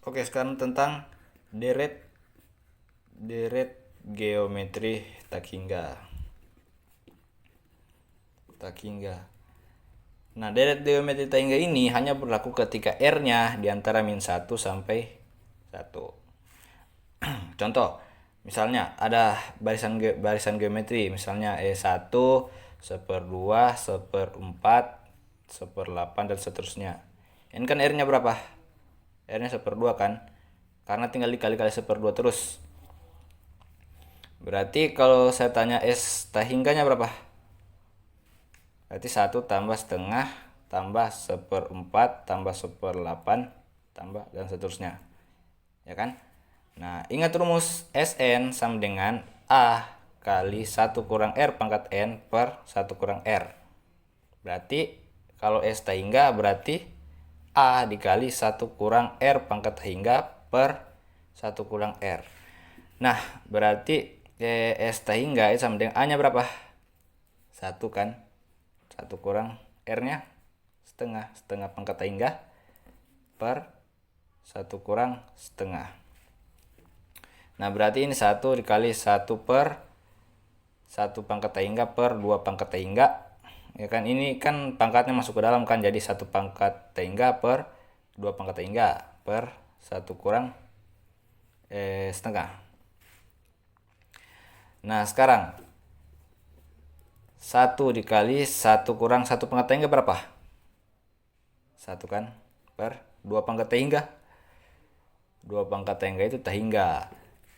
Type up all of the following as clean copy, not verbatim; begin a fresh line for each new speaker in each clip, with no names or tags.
Oke, sekarang tentang deret deret geometri tak hingga. Tak hingga. Nah, deret geometri tak hingga ini hanya berlaku ketika R-nya di antara -1 sampai 1. Contoh, misalnya ada barisan geometri, misalnya E1, 1/2, 1/4, 1/8 dan seterusnya. Ini kan R-nya berapa? R-nya 1/2 kan? Karena tinggal dikali-kali 1/2 terus. Berarti kalau saya tanya S tak hingganya berapa? Berarti 1 tambah setengah tambah 1/4 tambah 1/8 tambah dan seterusnya. Ya kan? Nah, ingat rumus Sn sama dengan A kali 1 kurang R pangkat N per 1 kurang R. Berarti kalau S tak hingga berarti A dikali 1 kurang R pangkat hingga per 1 kurang R. Nah, berarti S tak hingga sama dengan A-nya berapa? 1 kan? 1 kurang R-nya setengah. Setengah pangkat hingga per 1 kurang setengah. Nah, berarti ini 1 dikali 1 per 1 pangkat hingga per 2 pangkat hingga. Ya kan, ini kan pangkatnya masuk ke dalam kan, jadi 1 pangkat hingga per 2 pangkat hingga per 1 kurang setengah. Nah, sekarang 1 dikali 1 kurang 1 pangkat hingga berapa? 1 kan per 2 pangkat hingga. 2 pangkat hingga itu tak hingga.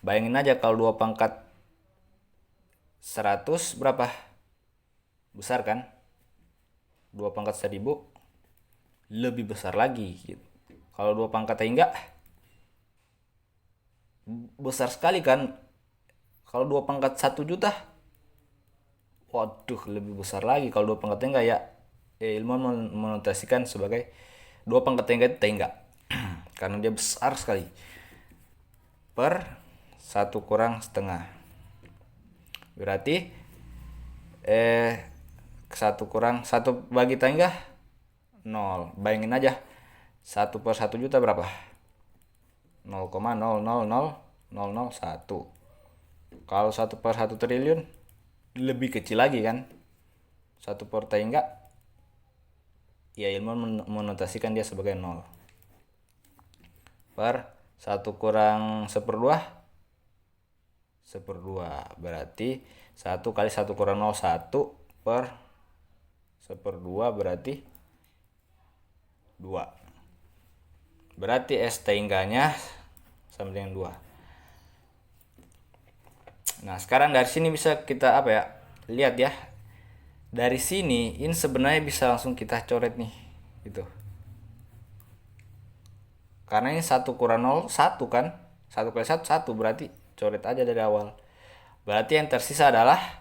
Bayangin aja kalau 2 pangkat 100 berapa? Besar kan? 2 pangkat 1000 lebih besar lagi gitu. Kalau 2 pangkat hingga besar sekali kan. Kalau 2 pangkat 1 juta, waduh lebih besar lagi. Kalau 2 pangkat hingga ya ilmuwan menotasikan sebagai 2 pangkat hingga itu hingga. Karena dia besar sekali. Per 1 kurang setengah. Berarti 1 kurang 1 bagi tangga 0. Bayangin aja 1 per 1 juta berapa? 0,000001. Kalau 1 per 1 triliun lebih kecil lagi kan? 1 per tangga ya ilmuwan menotasikan dia sebagai 0. Per 1 kurang 1/2 1/2. Berarti 1 kali 1 kurang 0 1 per 1/2 berarti 2. Berarti S tingganya sama dengan 2. Nah, sekarang dari sini bisa kita apa ya? Lihat ya. Dari sini ini sebenarnya bisa langsung kita coret nih. Gitu. Karena ini 1 kurang 0 1 kan? 1 kali 1 1 berarti coret aja dari awal. Berarti yang tersisa adalah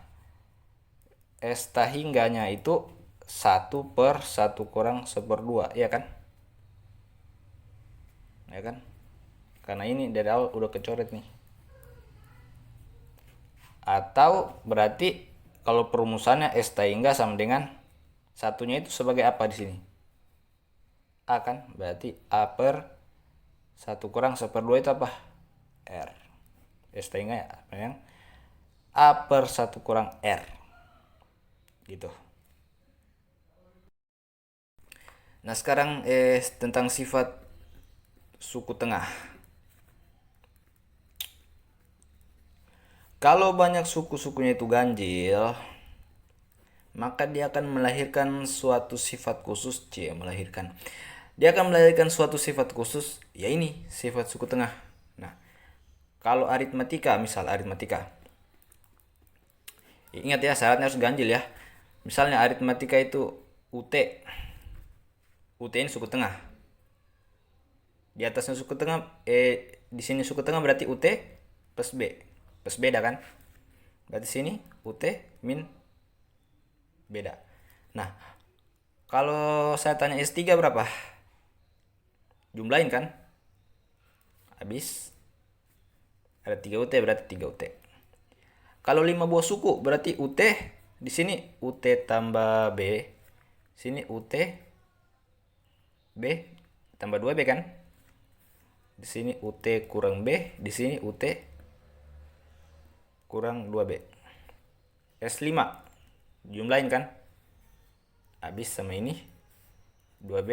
S hingganya itu 1 per 1 kurang 1/2, iya kan? Ya kan? Karena ini dari awal udah kecoret nih. Atau berarti kalau perumusannya S hingga sama dengan satunya itu sebagai apa di sini? A kan? Berarti A per 1 kurang 1/2 itu apa? R. S hingga ya, yang A per 1 kurang R. Gitu. Nah, sekarang tentang sifat suku tengah. Kalau banyak suku-sukunya itu ganjil, maka dia akan melahirkan suatu sifat khusus. Melahirkan. Dia akan melahirkan suatu sifat khusus, ya ini, sifat suku tengah. Nah, kalau aritmatika, misal aritmatika. Ingat ya, syaratnya harus ganjil ya. Misalnya aritmatika itu UT. UT ini suku tengah. Di atasnya suku tengah, di sini suku tengah berarti UT plus B. Plus beda kan? Berarti sini UT min beda. Nah, kalau saya tanya S3 berapa? Jumlahin kan? Habis. Ada 3 UT berarti 3 UT. Kalau 5 buah suku berarti UT di sini UT tambah B. Sini UT B tambah 2B kan? Di sini UT kurang B, di sini UT kurang 2B. S5 jumlahin kan, habis sama ini 2B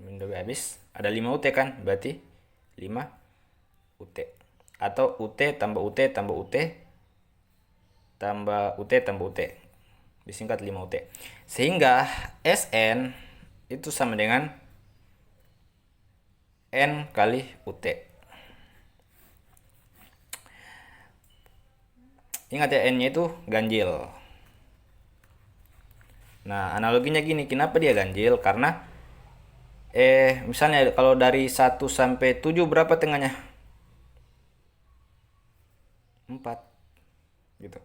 min 2B habis, ada 5 UT kan, berarti 5 UT, atau UT tambah UT tambah UT tambah UT tambah UT, disingkat 5 UT. Sehingga SN itu sama dengan N kali UT. Ingat ya, N-nya itu ganjil. Nah, analoginya gini, kenapa dia ganjil? Karena misalnya kalau dari 1 sampai 7 berapa tengahnya? 4. Gitu.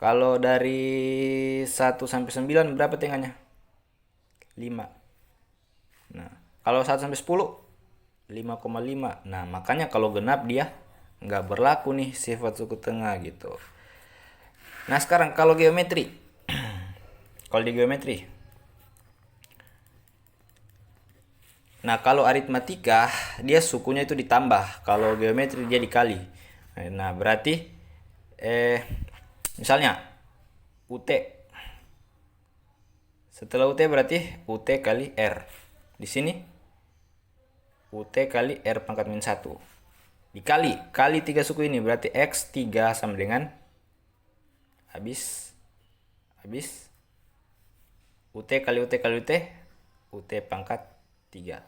Kalau dari 1 sampai 9 berapa tengahnya? 5. Nah, kalau 1 sampai 10 5,5. Nah, makanya kalau genap dia nggak berlaku nih sifat suku tengah gitu. Nah, sekarang kalau geometri. Kalau di geometri. Nah, kalau aritmatika dia sukunya itu ditambah, kalau geometri dia dikali. Nah, berarti misalnya UT. Setelah UT berarti UT kali R. Di sini UT kali R pangkat min 1. Dikali 3 suku ini berarti X3 sama dengan habis UT kali UT kali UT, UT pangkat 3.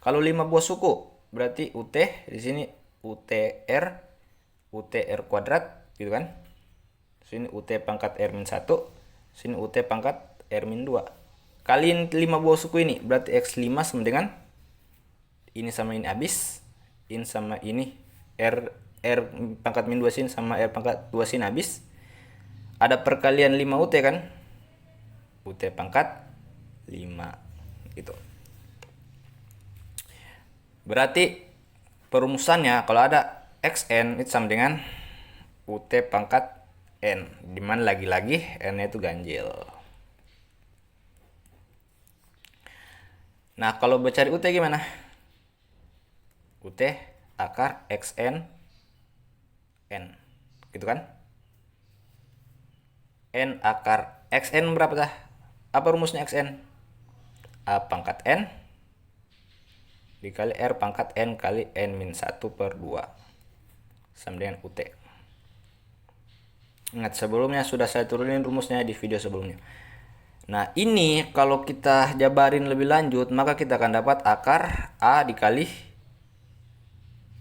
Kalau 5 buah suku berarti UT di sini UTR kuadrat gitu kan. Sini UT pangkat R min 1, sini UT pangkat R min 2. Kaliin 5 buah suku ini berarti X5 sama dengan ini sama ini habis, ini sama ini R pangkat min 2 sin sama R pangkat 2 sin habis. Ada perkalian 5 UT kan, UT pangkat 5 gitu. Berarti perumusannya kalau ada XN itu sama dengan UT pangkat N, dimana lagi-lagi N itu ganjil. Nah, kalau mencari UT gimana? UT akar XN N gitu kan. N akar XN berapa dah? Apa rumusnya XN? A pangkat N dikali R pangkat N kali N min 1 per 2 sama dengan UT. Ingat, sebelumnya sudah saya turunin rumusnya di video sebelumnya. Nah, ini kalau kita jabarin lebih lanjut, maka kita akan dapat akar A dikali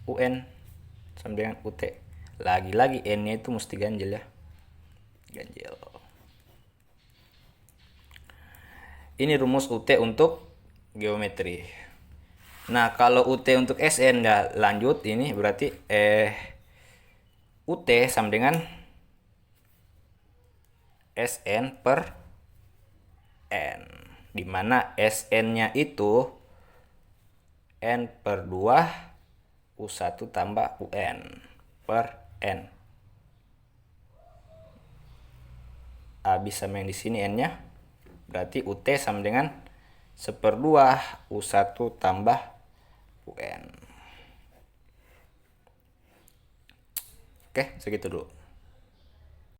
UN sama dengan UT. Lagi-lagi N-nya itu mesti ganjil ya. Ganjil. Ini rumus UT untuk geometri. Nah, kalau UT untuk SN ya lanjut, ini berarti UT sama dengan SN per N, dimana SN-nya itu N per 2 U1 tambah UN per N. Habis sama yang di sini N-nya, berarti UT sama dengan 1/2 U1 tambah UN. Oke, segitu dulu.